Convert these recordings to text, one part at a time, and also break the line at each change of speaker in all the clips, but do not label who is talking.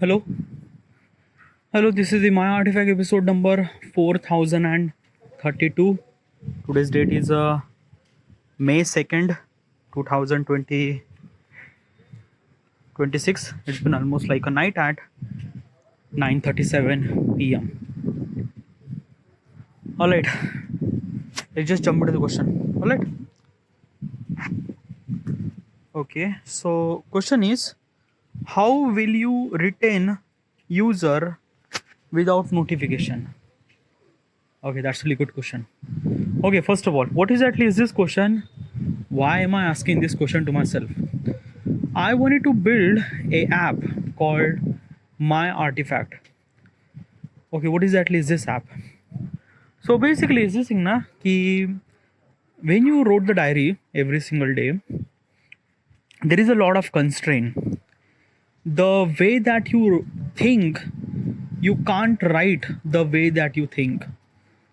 Hello, hello. This is the My Artifact episode number 4032. Today's date is May 2nd, 2026. It's been almost like a night at 9:37 p.m. All right, let's just jump into the question. All right. Okay. So, question is, how will you retain user without notification? Okay, that's a really good question. Okay, first of all, what exactly is this question? Why am I asking this question to myself? I wanted to build a app called My Artifact. Okay, what exactly is this app? So basically, is this thing na ki when you wrote the diary every single day, there is a lot of constraint. The way that you think, you can't write the way that you think.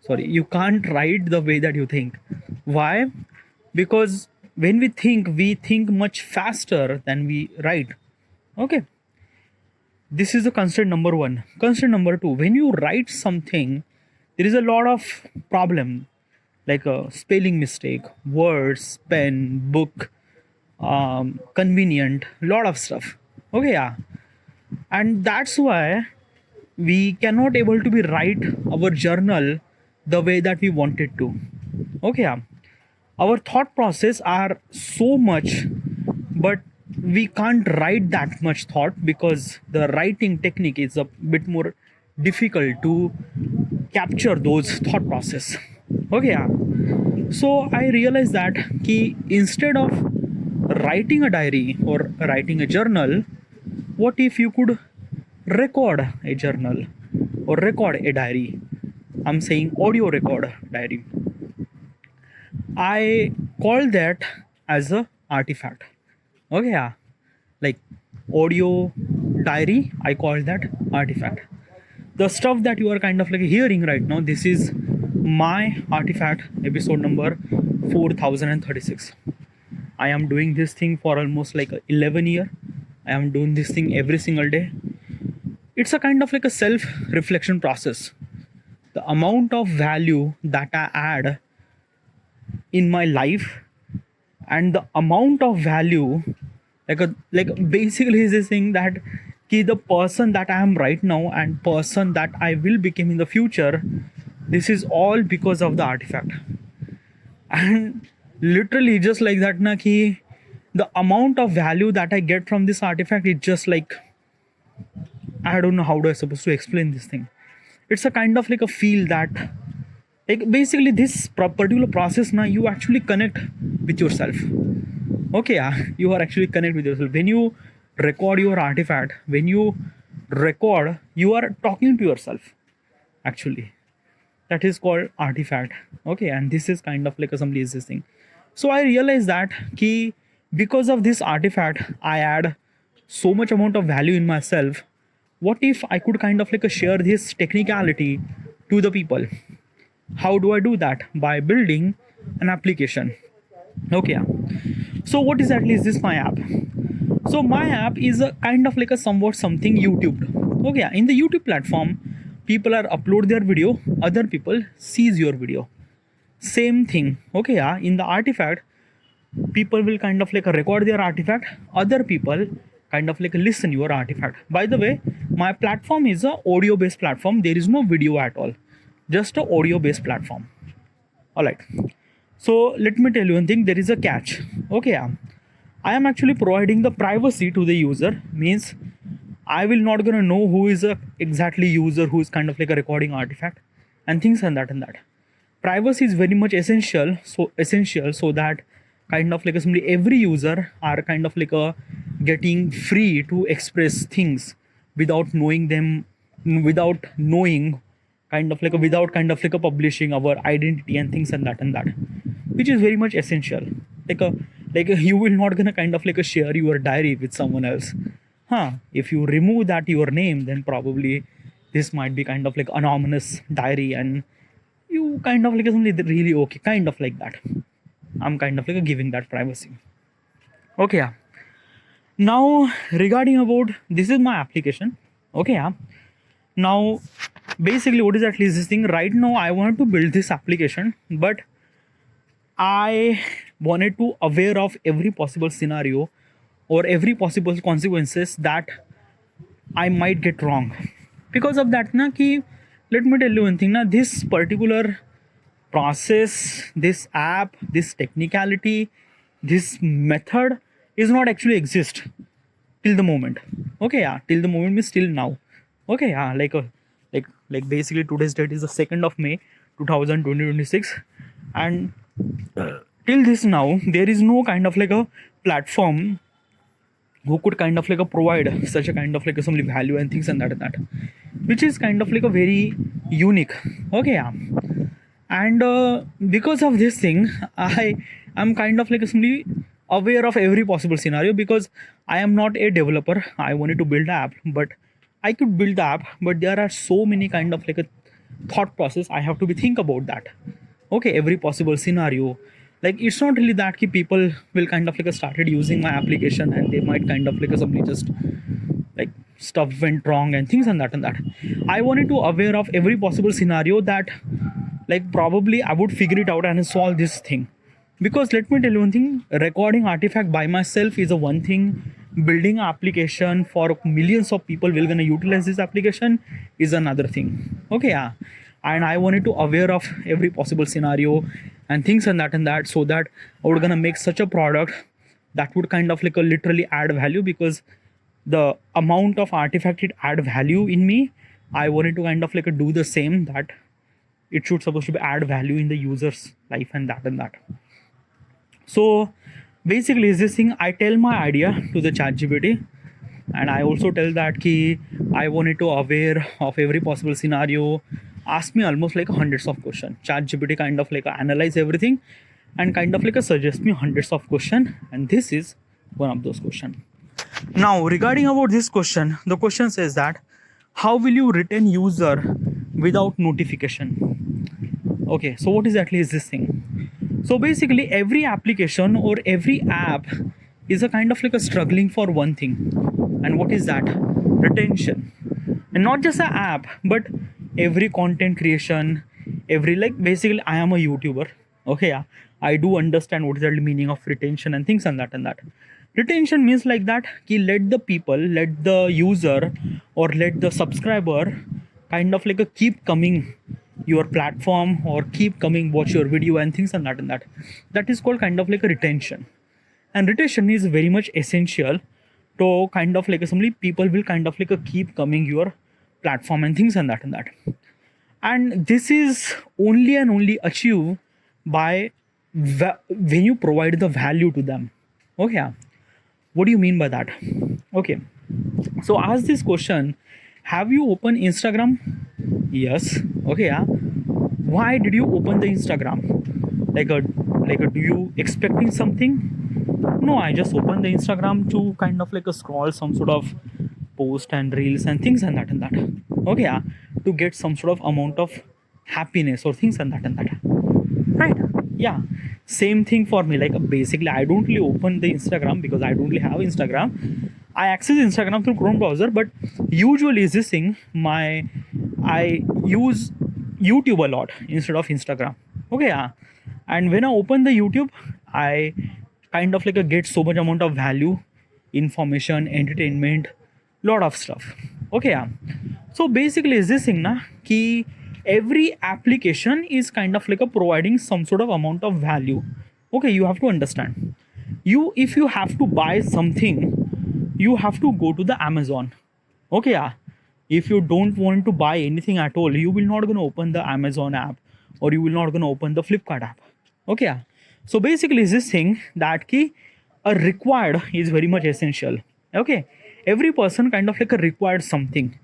Sorry, you can't write the way that you think. Why? Because when we think much faster than we write. Okay, this is the constraint number one. Constraint number two, when you write something, there is a lot of problem, like a spelling mistake, words, pen, book, convenient, lot of stuff. Okay, yeah, and that's why we cannot able to be write our journal the way that we wanted to. Okay, yeah, our thought process are so much, but we can't write that much thought because the writing technique is a bit more difficult to capture those thought process. Okay, yeah. So I realized that instead of writing a diary or writing a journal, what if you could record a journal or record a diary? I'm saying audio record diary. I call that as a artifact. Okay, yeah, like audio diary, I call that artifact. The stuff that you are kind of like hearing right now, this is My Artifact episode number 4036. I am doing this thing for almost like 11 year. I am doing this thing every single day. It's a kind of like a self reflection process. The amount of value that I add in my life and the amount of value, like basically is this thing that the person that I am right now and person that I will become in the future, this is all because of the artifact. And literally just like that na ki the amount of value that I get from this artifact is just like, I don't know how do I supposed to explain this thing. It's a kind of like a feel that, like basically this particular process now you actually connect with yourself. Okay, yeah, you are actually connect with yourself when you record your artifact. When you record, you are talking to yourself actually. That is called artifact. Okay, and this is kind of like somebody is this thing. So I realized that because of this artifact I add so much amount of value in myself. What if I could kind of like share this technicality to the people? How do I do that? By building an application. Okay, yeah. So what exactly is this My App? So My App is a kind of like a somewhat something YouTube. Okay, yeah. In the YouTube platform, people are upload their video, other people sees your video. Same thing. Okay, yeah. In the artifact, people will kind of like record their artifact, other people kind of like listen your artifact. By the way, my platform is a audio based platform. There is no video at all, just a audio based platform. All right, so let me tell you one thing, there is a catch. Okay, yeah, I am actually providing the privacy to the user. Means I will not gonna know who is a exactly user who is kind of like a recording artifact and things and that. Privacy is very much essential, so that kind of like somebody, every user are kind of like a getting free to express things without knowing them, without knowing kind of like without kind of like publishing our identity and things and that, which is very much essential. You will not gonna kind of like share your diary with someone else. If you remove that your name, then probably this might be kind of like anonymous diary and you kind of like something really okay, kind of like that. I'm kind of like giving that privacy. Okay, yeah. Now regarding about this is my application. Okay, yeah. Now, basically, what is at least this thing? Right now, I want to build this application, but I wanted to aware of every possible scenario or every possible consequences that I might get wrong. Because of that, na ki, let me tell you one thing, na, this particular process, this app, this technicality, this method is not actually exist till the moment. Okay, yeah, till the moment means till now. Okay, yeah, like basically today's date is the 2nd of May 2026, and till this now there is no kind of like a platform who could kind of like a provide such a kind of like a some value and things and that, which is kind of like a very unique. Okay, yeah. And because of this thing, I am kind of like simply aware of every possible scenario, because I am not a developer. I wanted to build the app, but I could build the app, but there are so many kind of like a thought process I have to be think about that. Okay, every possible scenario, like it's not really that ki people will kind of like started using my application and they might kind of like simply just like stuff went wrong and things and that. I wanted to aware of every possible scenario that like probably I would figure it out and solve this thing. Because let me tell you one thing, recording artifact by myself is a one thing, building an application for millions of people will gonna utilize this application is another thing. Okay, yeah. And I wanted to aware of every possible scenario and things and that, so that I would gonna make such a product that would kind of like a literally add value, because the amount of artifact it add value in me, I wanted to kind of like do the same, that it should supposed to be add value in the user's life and that. So basically is this thing, I tell my idea to the ChatGPT, and I also tell that ki I wanted to aware of every possible scenario. Ask me almost like hundreds of questions. ChatGPT kind of like analyze everything and kind of like suggest me hundreds of questions, and this is one of those questions. Now regarding about this question, the question says that how will you retain user without notification? Okay, so what exactly is this thing? So basically every application or every app is a kind of like a struggling for one thing, and what is that? Retention. And not just an app, but every content creation, every, like basically I am a YouTuber. Okay, yeah, I do understand what is the meaning of retention and things and that. Retention means like that ki let the people, let the user or let the subscriber kind of like a keep coming your platform or keep coming watch your video and things and that. That is called kind of like a retention. And retention is very much essential to kind of like assembly people will kind of like a keep coming your platform and things and that. And this is only and only achieved by when you provide the value to them. Okay, yeah. What do you mean by that? Okay, so ask this question, have you opened Instagram? Yes. Okay, yeah. Why did you open the Instagram? Like a do you expecting something? No, I just opened the Instagram to kind of like a scroll some sort of post and reels and things and that. Okay, yeah, to get some sort of amount of happiness or things and that. Right? Yeah. Same thing for me. Like basically, I don't really open the Instagram because I don't really have Instagram. I access Instagram through Chrome browser, but usually is this thing I use YouTube a lot instead of Instagram. Okay, yeah. And when I open the YouTube, I kind of like get so much amount of value, information, entertainment, lot of stuff. Okay, yeah. So basically is this thing na ki every application is kind of like a providing some sort of amount of value. Okay, you have to understand. If you have to buy something, you have to go to the Amazon. Okay, yeah. If you don't want to buy anything at all, you will not gonna open the Amazon app, or you will not gonna open the Flipkart app. Okay, yeah. So basically is this thing that ki a required is very much essential. Okay, every person kind of like a required something,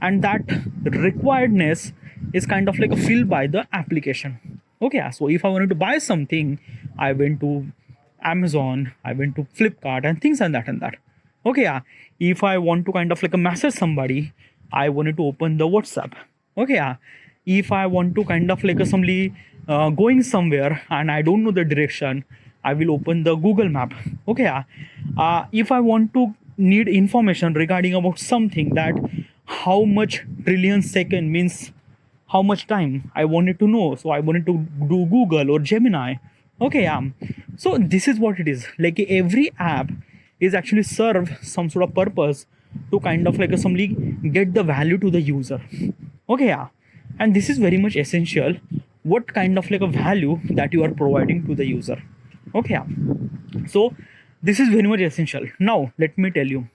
and that requiredness is kind of like a filled by the application. Okay, so if I wanted to buy something, I went to Amazon, I went to Flipkart and things and that. Okay, yeah. If I want to kind of like a message somebody, I wanted to open the WhatsApp. Okay, yeah. If I want to kind of like a somebody going somewhere and I don't know the direction, I will open the Google Map. Okay, yeah. If I want to need information regarding about something, that how much trillion second means how much time I wanted to know. So I wanted to do Google or Gemini. Okay, so this is what it is. Like every app is actually serve some sort of purpose to kind of like assembly get the value to the user. Okay, and this is very much essential. What kind of like a value that you are providing to the user. Okay, so this is very much essential. Now let me tell you.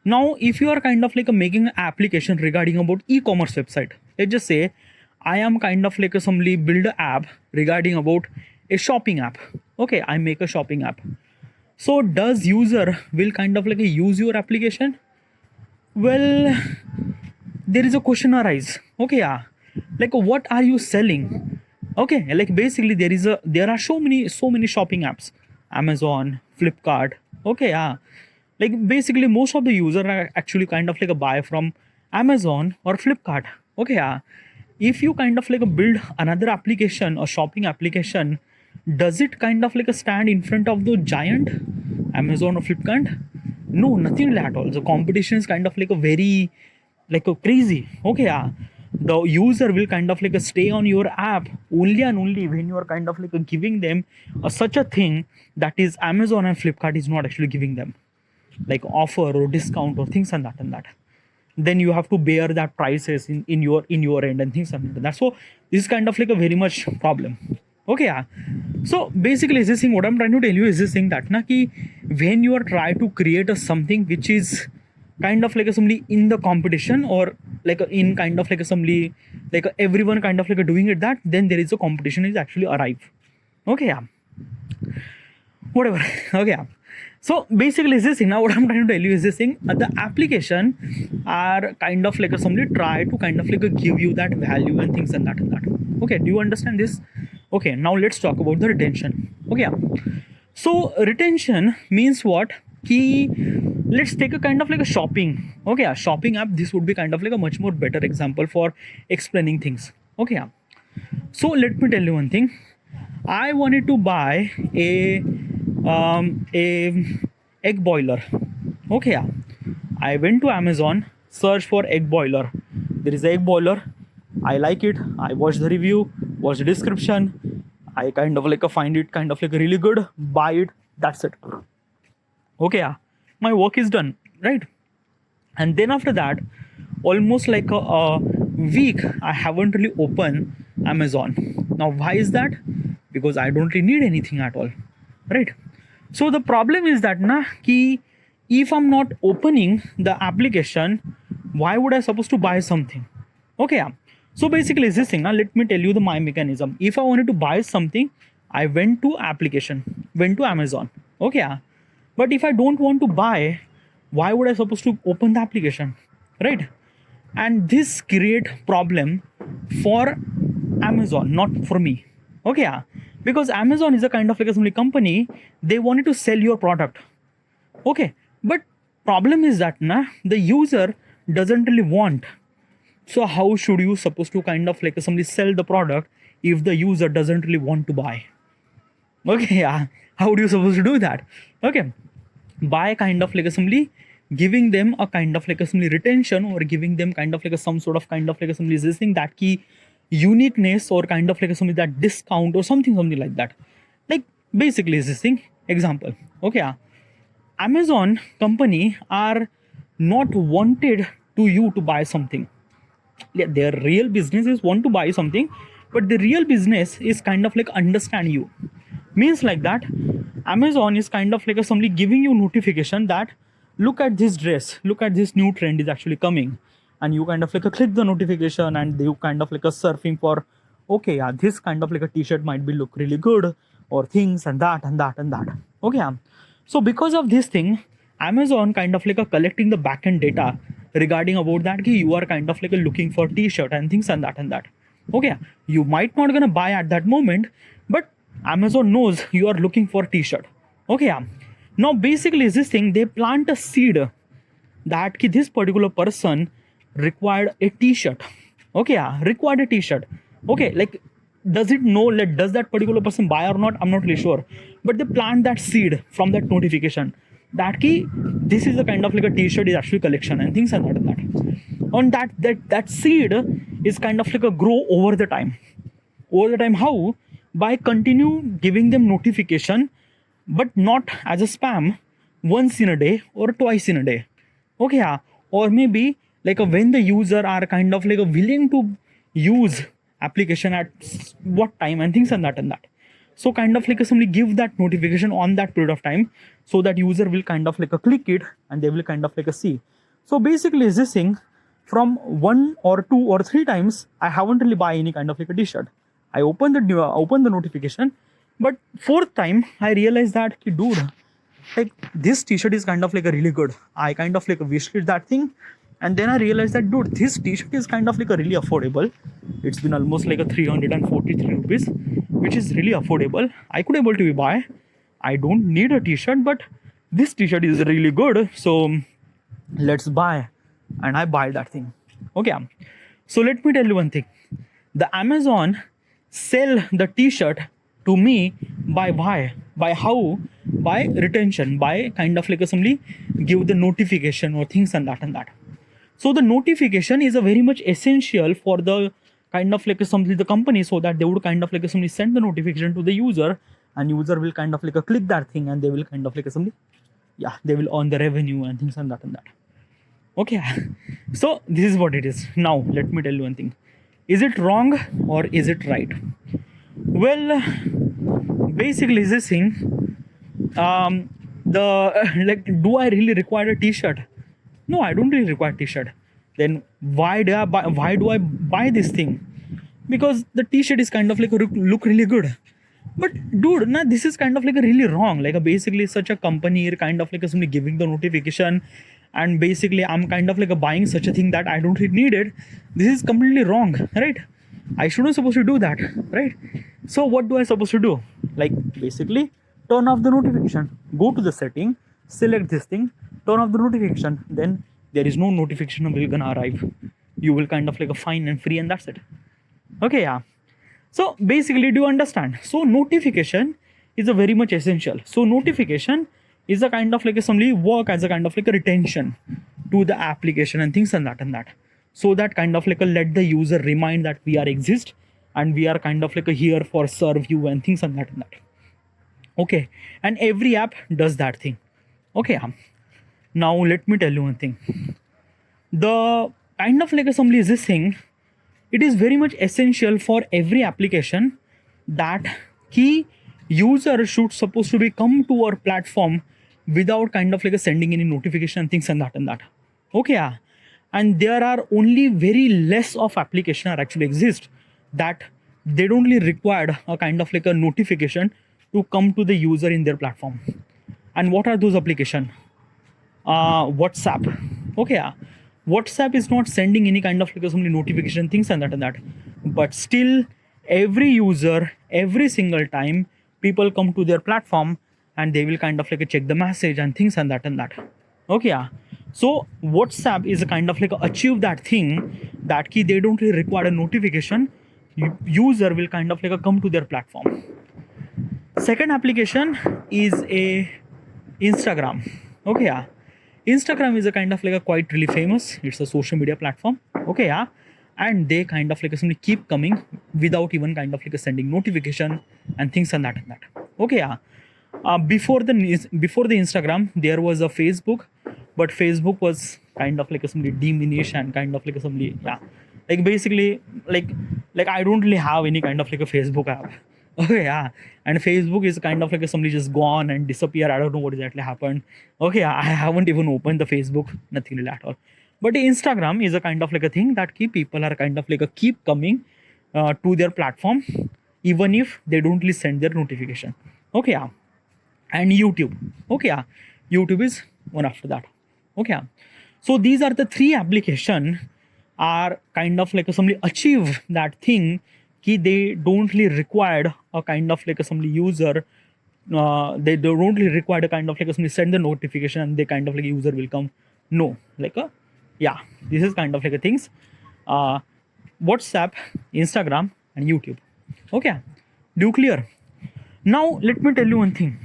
Now if you are kind of like making an application regarding about e-commerce website, let's just say I am kind of like assembly build an app regarding about a shopping app. Okay, I make a shopping app. So does user will kind of like use your application? Well, there is a question arise. Okay, like what are you selling? Okay, like basically there are so many shopping apps, Amazon, Flipkart. Okay, like basically most of the user are actually kind of like a buy from Amazon or Flipkart. Okay, if you kind of like a build another application or shopping application, does it kind of like a stand in front of the giant Amazon or Flipkart? No, nothing at all. The competition is kind of like a very like a crazy. Okay, the user will kind of like a stay on your app only and only when you are kind of like a giving them such a thing that is Amazon and Flipkart is not actually giving them, like offer or discount or things and that. Then you have to bear that prices in your end and things like that. So this is kind of like a very much problem. Okay, so basically this thing what I'm trying to tell you is this thing that na ki when you are trying to create a something which is kind of like a somebody in the competition or like in kind of like a somebody like everyone kind of like doing it, that then there is a competition is actually arrive. Okay, whatever. Okay, so basically this thing now what I'm trying to tell you is this thing, the application are kind of like somebody try to kind of like give you that value and things and that. Okay, do you understand this? Okay, now let's talk about the retention. Okay, so retention means what? Key, let's take a kind of like a shopping. Okay, a shopping app. This would be kind of like a much more better example for explaining things. Okay, so let me tell you one thing. I wanted to buy a egg boiler. Okay, I went to Amazon, search for egg boiler. There is egg boiler. I like it. I watched the review, watched the description. I kind of like find it kind of like really good. Buy it. That's it. Okay, my work is done, right? And then after that, almost like a week, I haven't really opened Amazon. Now, why is that? Because I don't really need anything at all, right? So the problem is that na ki if I'm not opening the application, why would I supposed to buy something? Okay, so basically this thing. Now let me tell you my mechanism. If I wanted to buy something, I went to application, went to Amazon. Okay, but if I don't want to buy, why would I supposed to open the application, right? And this create problem for Amazon, not for me. Okay, because Amazon is a kind of like a company, they wanted to sell your product. Okay, but problem is that na the user doesn't really want. So how should you supposed to kind of like somebody sell the product if the user doesn't really want to buy? Okay, how do you supposed to do that? Okay, by kind of like somebody giving them a kind of like somebody retention or giving them kind of like some sort of kind of like somebody this thing that key uniqueness or kind of like something that discount or something like that. Like basically is this thing example. Okay, Amazon company are not wanted to you to buy something. Yeah, their real business is want to buy something, but the real business is kind of like understand you. Means like that Amazon is kind of like somebody giving you notification that look at this dress, look at this new trend is actually coming, and you kind of like click the notification and you kind of like surfing for okay, this kind of like a t-shirt might be look really good or things and that. Okay, so because of this thing, Amazon kind of like collecting the backend data regarding about that you are kind of like looking for t-shirt and things and that. Okay, you might not gonna buy at that moment, but Amazon knows you are looking for t-shirt. Okay, now basically is this thing, they plant a seed that this particular person required a t-shirt. Okay, required a t-shirt. Okay, like does it know, like does that particular person buy or not? I'm not really sure, but they plant that seed from that notification that this is the kind of like a t-shirt is actually collection and things and that. on that seed is kind of like a grow over the time. Over the time, how? By continue giving them notification, but not as a spam once in a day or twice in a day. Okay, yeah. Or maybe like when the user are kind of like willing to use application at what time and things and that. So kind of like somebody give that notification on that period of time, so that user will kind of like click it and they will kind of like see. So basically is this thing, from 1 or 2 or 3 times I haven't really buy any kind of like a t-shirt. I open the notification, but fourth time I realized that dude, like this t-shirt is kind of like a really good. I kind of like wishlist that thing, and then I realized that dude, this t-shirt is kind of like a really affordable. It's been almost like a 343 rupees, which is really affordable. I could able to buy. I don't need a t-shirt, but this t-shirt is really good, so let's buy. And I buy that thing. Okay, so let me tell you one thing. The Amazon sell the t-shirt to me by why? By how? By retention, by kind of like somebody give the notification or things and that. So the notification is a very much essential for the kind of like somebody, the company, so that they would kind of like somebody send the notification to the user, and user will kind of like click that thing, and they will kind of like somebody, yeah, they will earn the revenue and things and that. Okay, so this is what it is. Now let me tell you one thing. Is it wrong or is it right? Well, basically this thing, the like, do I really require a t-shirt? No, I don't really require t-shirt. Then why do I buy this thing? Because the t-shirt is kind of like look really good. But dude, nah, this is kind of like a really wrong. Like basically such a company kind of like somebody giving the notification, and basically I'm kind of like buying such a thing that I don't really need it. This is completely wrong, right? I shouldn't supposed to do that, right? So what do I supposed to do? Like basically turn off the notification. Go to the setting, select this thing, turn off the notification. Then there is no notification will gonna arrive. You will kind of like fine and free, and that's it. Okay, yeah. So basically, do you understand? So notification is a very much essential. So notification is a kind of like somebody work as a kind of like a retention to the application and things and that. So that kind of like let the user remind that we are exist, and we are kind of like here for serve you and things and that. Okay, and every app does that thing. Okay, now let me tell you one thing. The kind of like somebody is this thing. It is very much essential for every application that key user should supposed to be come to our platform without kind of like sending any notification and things and that. Okay, yeah. And there are only very less of application are actually exist that they don't really require a kind of like a notification to come to the user in their platform. And what are those applications? WhatsApp. Okay, yeah. WhatsApp is not sending any kind of like some notification things and that, but still every user, every single time people come to their platform, and they will kind of like check the message and things and that. Okay, yeah. So WhatsApp is a kind of like achieve that thing that key they don't really require a notification. User will kind of like come to their platform. Second application is a Instagram. Okay, yeah. Instagram is a kind of like a quite really famous. It's a social media platform. Okay, yeah. And they kind of like somebody keep coming without even kind of like sending notification and things and that. Okay, yeah. Before the Instagram, there was a Facebook, but Facebook was kind of like somebody diminished and kind of like somebody, yeah. Like basically, like I don't really have any kind of like a Facebook app. Okay, yeah. And Facebook is kind of like somebody just gone and disappear. I don't know what exactly happened. Okay, I haven't even opened the Facebook, nothing really at all. But Instagram is a kind of like a thing that people are kind of like keep coming to their platform, even if they don't really send their notification. Okay, yeah. And YouTube. Okay, yeah. YouTube is one after that. Okay, yeah. So these are the three applications are kind of like somebody achieve that thing कि they don't really require a kind of like somebody user, they don't really require a kind of like somebody send the notification and they kind of like user will come. No, like a, yeah, this is kind of like a things. WhatsApp, Instagram and YouTube. Okay, do you clear? Now let me tell you one thing.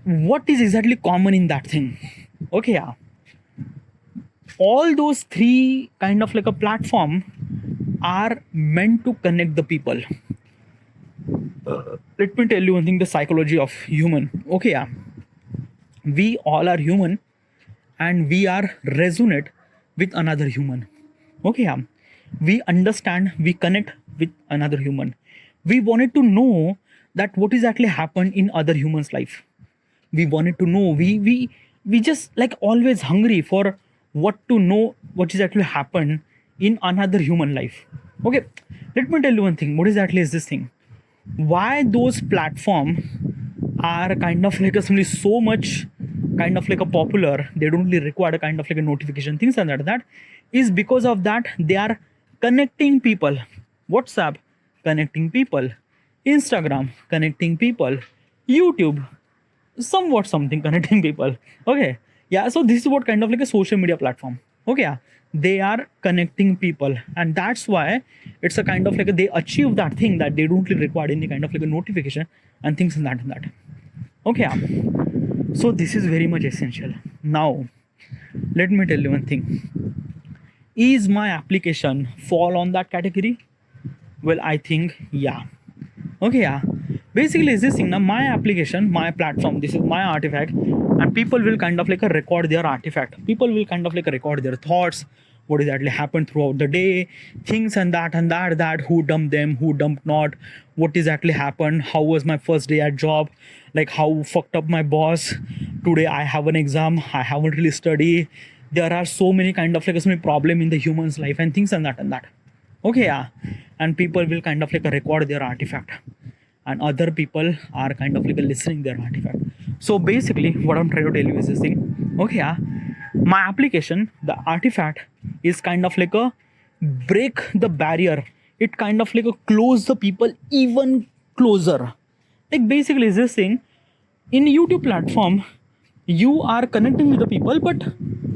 What is exactly common in that thing? Okay, yeah. all those three kind of like a platform are meant to connect the people. Let me tell you one thing, the psychology of human. Okay, yeah, we all are human and we are resonate with another human. Okay, yeah, we understand, we connect with another human. We wanted to know that what is actually happened in other humans life. We wanted to know, we just like always hungry for what to know, what is actually happened in another human life. Okay, let me tell you one thing, what exactly is this thing, why those platform are kind of like a simply so much kind of like a popular, they don't really require a kind of like a notification things and that is because of that they are connecting people. WhatsApp connecting people, Instagram connecting people, YouTube somewhat something connecting people. Okay, yeah, so this is what kind of like a social media platform. Okay, yeah, they are connecting people and that's why it's a kind of like they achieve that thing that they don't really require any kind of like a notification and things and that. Okay, yeah, so this is very much essential. Now let me tell you one thing, is my application fall on that category? Well, I think yeah. Okay, yeah, basically is this thing now, my application, my platform, this is my artifact and people will kind of like a record their artifact, people will kind of like a record their thoughts, what is actually happened throughout the day, things and that who dumped them, who dumped not, what is actually happened, how was my first day at job, like how fucked up my boss, today I have an exam, I haven't really studied, there are so many kind of like so many problem in the human's life and things and that. Okay, yeah, and people will kind of like record their artifact and other people are kind of like listening their artifact. So basically what I'm trying to tell you is this thing. Okay, yeah, my application, the artifact is kind of like a break the barrier, it kind of like a close the people even closer. Like basically is this thing, in YouTube platform you are connecting with the people but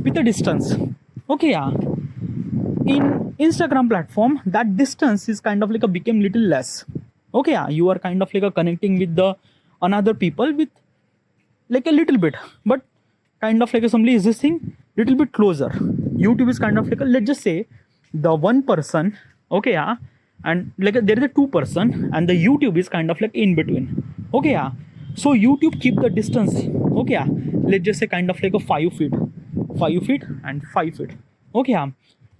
with a distance. Okay, yeah, in Instagram platform that distance is kind of like a became little less. Okay, yeah, you are kind of like a connecting with the another people with like a little bit, but kind of like a somebody is this thing little bit closer. YouTube is kind of like a, let's just say the one person. Okay, yeah, and like there is a two person and the YouTube is kind of like in between. Okay, yeah, so YouTube keep the distance. Okay, yeah, let's just say kind of like a 5 feet, 5 feet and 5 feet. Okay, yeah,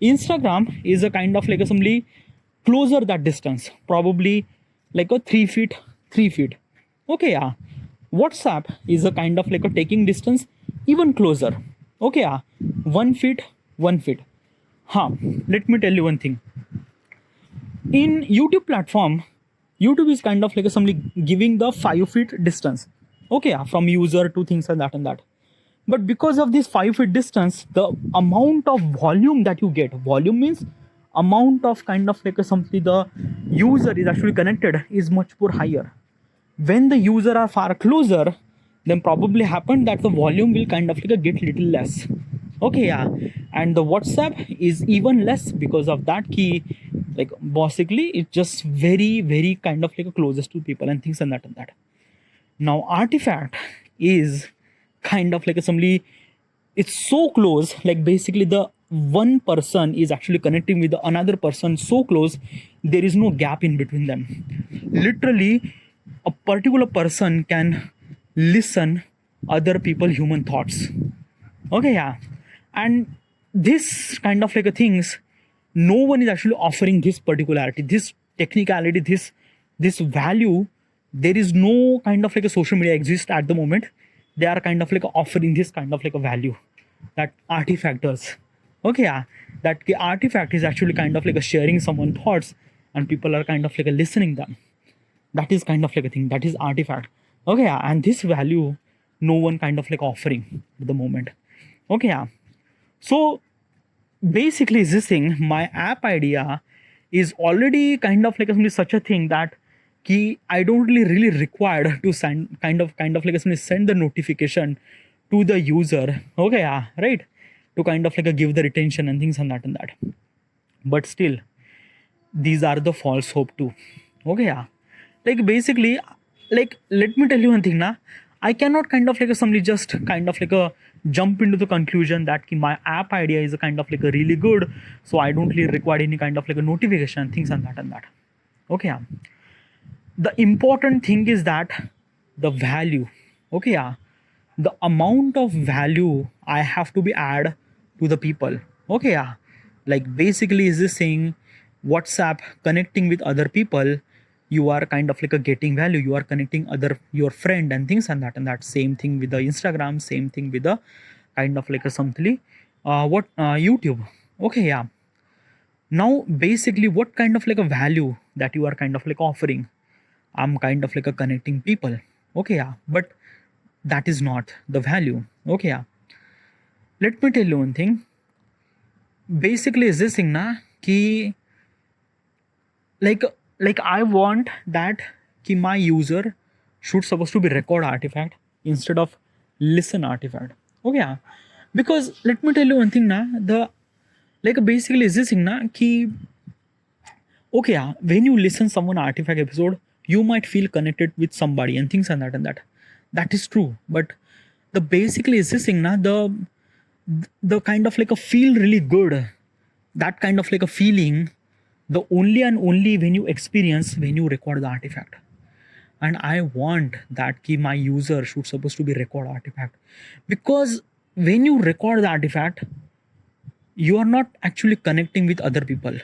Instagram is a kind of like a somebody closer that distance, probably like a 3 feet, 3 feet. Okay, yeah, WhatsApp is a kind of like a taking distance even closer. Okay, yeah, 1 feet, 1 feet. Huh, let me tell you one thing, in YouTube platform, YouTube is kind of like a somebody giving the 5 feet distance. Okay, yeah, from user to things and that. But because of this 5 feet distance, the amount of volume that you get, volume means amount of kind of like a something the user is actually connected is much more higher. When the user are far closer, then probably happen that the volume will kind of like a get little less. Okay, yeah, and the WhatsApp is even less because of that key, like basically it's just very kind of like a closest to people and things and that. Now artifact is kind of like a somebody, it's so close, like basically the one person is actually connecting with the another person so close, there is no gap in between them. Literally a particular person can listen other people human thoughts. Okay, yeah, and this kind of like a things, no one is actually offering this particularity, this technicality, this value. There is no kind of like a social media exists at the moment, they are kind of like offering this kind of like a value that artifact does. Okay, yeah, that artifact is actually kind of like a sharing someone thoughts and people are kind of like a listening them. That is kind of like a thing, that is artifact. Okay, yeah, and this value no one kind of like offering at the moment. Okay, yeah, so basically this thing, my app idea is already kind of like such a thing that I don't really required to send kind of like send the notification to the user. Okay, yeah, right, to kind of like give the retention and things and that. But still, these are the false hope too. Okay, yeah, like basically, like let me tell you one thing, na, I cannot kind of like somebody just kind of like jump into the conclusion that my app idea is a kind of like a really good, so I don't really require any kind of like a notification, things and that. Okay, yeah. The important thing is that the value. Okay, yeah. The amount of value I have to be add to the people. Okay, yeah. Like basically is this saying WhatsApp connecting with other people, you are kind of like a getting value, you are connecting other your friend and things and that same thing with the Instagram, same thing with the kind of like a something what YouTube. Okay, yeah. Now basically what kind of like a value that you are kind of like offering, I'm kind of like a connecting people. Okay, yeah. But that is not the value. Okay, yeah. Let me tell you one thing. Basically is this thing na ki like I want that ki my user should supposed to be record artifact instead of listen artifact. Okay, yeah. Because let me tell you one thing na, the like basically is this thing na ki okay, yeah, when you listen someone artifact episode, you might feel connected with somebody and things and that is true. But the basically is this thing na, the kind of like a feel really good, that kind of like a feeling, the only and only when you experience when you record the artifact. And I want that key my user should supposed to be record artifact, because when you record the artifact, you are not actually connecting with other people,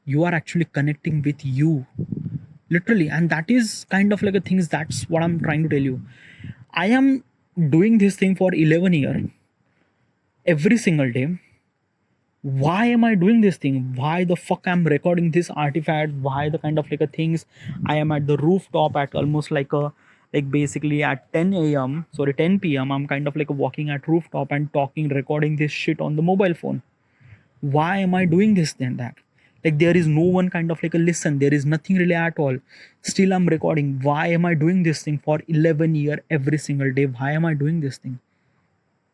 you are actually connecting with you, literally. And that is kind of like a things, that's what I'm trying to tell you. I am doing this thing for 11 years, every single day. Why am I doing this thing? Why the fuck I'm recording this artifact? Why the kind of like a things? I am at the rooftop at almost like a like basically at 10 a.m. sorry 10 p.m. I'm kind of like walking at rooftop and talking, recording this shit on the mobile phone. Why am I doing this then that? Like there is no one kind of like a listen. There is nothing really at all. Still I'm recording. Why am I doing this thing for 11 years every single day? Why am I doing this thing?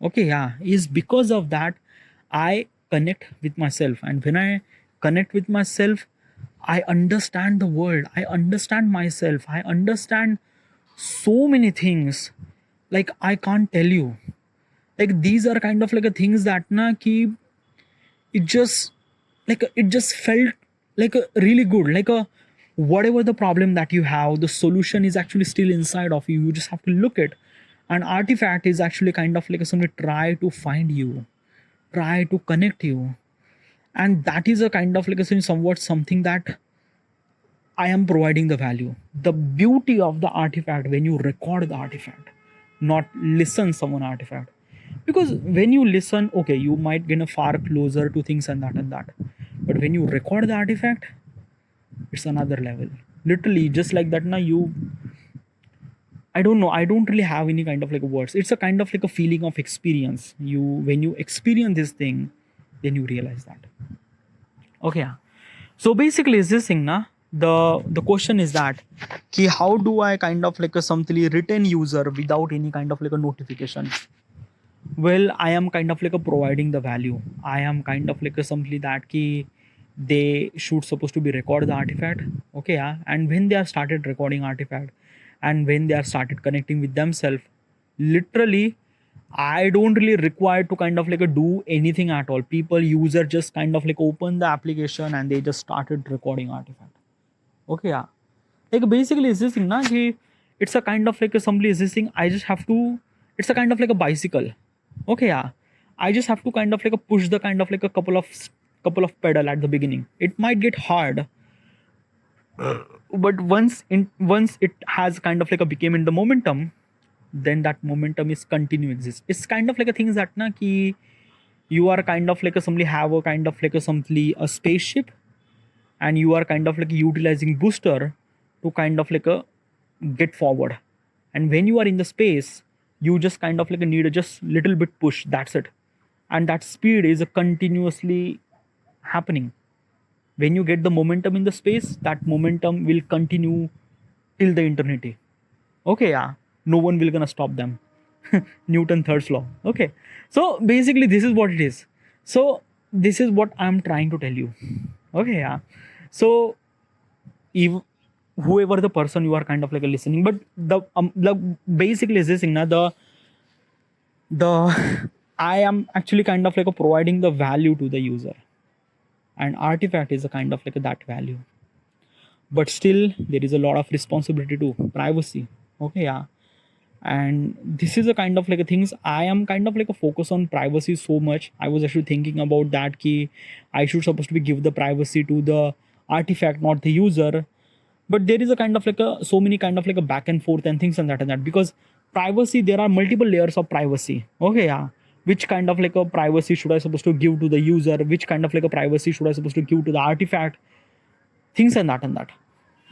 Okay, yeah, is because of that I connect with myself. And when I connect with myself, I understand the world, I understand myself, I understand so many things, like I can't tell you. Like these are kind of like a things that na ki it just like it just felt like a really good, like a whatever the problem that you have, the solution is actually still inside of you, you just have to look it. An artifact is actually kind of like somebody try to find you, try to connect you. And that is a kind of like a somewhat something that I am providing the value, the beauty of the artifact when you record the artifact, not listen someone artifact. Because when you listen, okay, you might get a far closer to things and that, but when you record the artifact, it's another level, literally. Just like that now you, I don't know, I don't really have any kind of like words. It's a kind of like a feeling of experience. You when you experience this thing, then you realize that. Okay, yeah. So basically is this thing na, the question is that ki how do I kind of like a something retain user without any kind of like a notification? Well, I am kind of like a providing the value. I am kind of like a something that ki they should supposed to be record the artifact. Okay, yeah. And when they have started recording artifact, and when they are started connecting with themselves, literally I don't really require to kind of like a do anything at all. People user just kind of like open the application and they just started recording artifact. Okay, yeah. Like basically is this thing na ki it's a kind of like a somebody is this thing, I just have to, it's a kind of like a bicycle. Okay, yeah. I just have to kind of like a push the kind of like a couple of pedal at the beginning. It might get hard, but once it has kind of like a became in the momentum, then that momentum is continue exist. It's kind of like a things that na ki you are kind of like a somebody have a kind of like a something a spaceship, and you are kind of like utilizing booster to kind of like a get forward. And when you are in the space, you just kind of like need a just little bit push, that's it. And that speed is a continuously happening. When you get the momentum in the space, that momentum will continue till the eternity. Okay, yeah, no one will gonna stop them. Newton third law. Okay, so basically this is what it is. So this is what I'm trying to tell you. Okay, yeah. So if whoever the person you are kind of like listening, but the basically is this thing now, the I am actually kind of like a providing the value to the user, and artifact is a kind of like a, that value. But still there is a lot of responsibility to privacy. Okay, yeah. And this is a kind of like a things I am kind of like a focus on privacy so much. I was actually thinking about that key I should supposed to be give the privacy to the artifact, not the user. But there is a kind of like a so many kind of like a back and forth and things and that, because privacy, there are multiple layers of privacy. Okay, yeah. Which kind of like a privacy should I supposed to give to the user, which kind of like a privacy should I supposed to give to the artifact, things and that.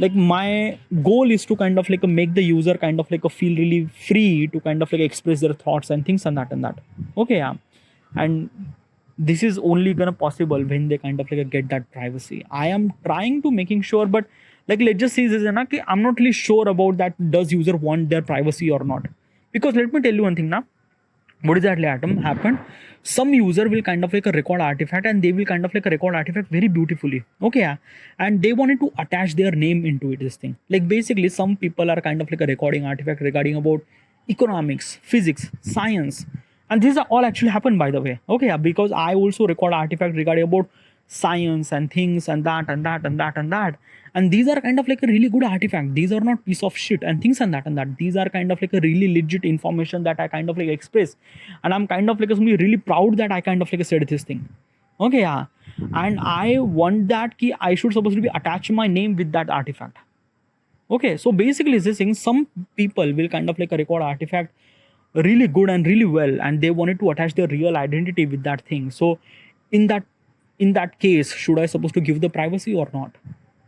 Like my goal is to kind of like make the user kind of like a feel really free to kind of like express their thoughts and things and that. Okay, yeah. And this is only gonna possible when they kind of like get that privacy. I am trying to making sure, but like let's just say this is na कि I'm not really sure about that does user want their privacy or not. Because let me tell you one thing now, what exactly happened, some user will kind of like a record artifact, and they will kind of like a record artifact very beautifully. Okay, yeah. And they wanted to attach their name into it, this thing. Like basically some people are kind of like a recording artifact regarding about economics, physics, science, and these are all actually happen, by the way. Okay, yeah. Because I also record artifact regarding about science and things and that, and these are kind of like a really good artifact. These are not piece of shit and things and that. These are kind of like a really legit information that I kind of like express, and I'm kind of like somebody really proud that I kind of like said this thing. Okay, yeah. And I want that key I should supposed to be attach my name with that artifact. Okay, so basically this thing, some people will kind of like a record artifact really good and really well, and they wanted to attach their real identity with that thing. So in that case, should I supposed to give the privacy or not?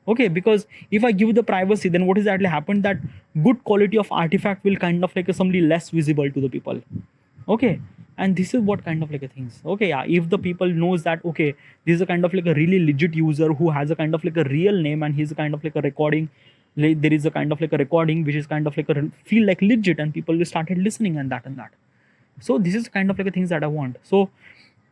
Okay, because if I give the privacy, then what is actually happened, that good quality of artifact will kind of like a somebody less visible to the people. Okay, and this is what kind of like a things. Okay, yeah. If the people knows that okay, this is a kind of like a really legit user who has a kind of like a real name, and he's a kind of like a recording, like there is a kind of like a recording which is kind of like a feel like legit, and people will started listening and that. So this is kind of like a things that I want. So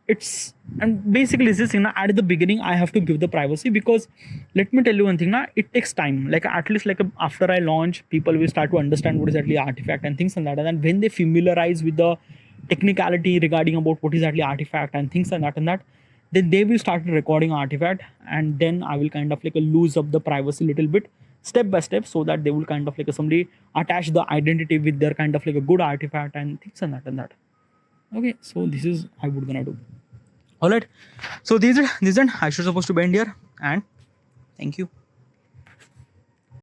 it's, and basically this thing at the beginning I have to give the privacy, because let me tell you one thing now, it takes time. Like at least like after I launch, people will start to understand what is actually artifact and things and that, and when they familiarize with the technicality regarding about what is actually artifact and things and that, then they will start recording artifact, and then I will kind of like lose up the privacy little bit step by step, so that they will kind of like somebody attach the identity with their kind of like a good artifact and things and that. Okay, so this is I would gonna do. All right, so this is I should supposed to be end here, and thank you.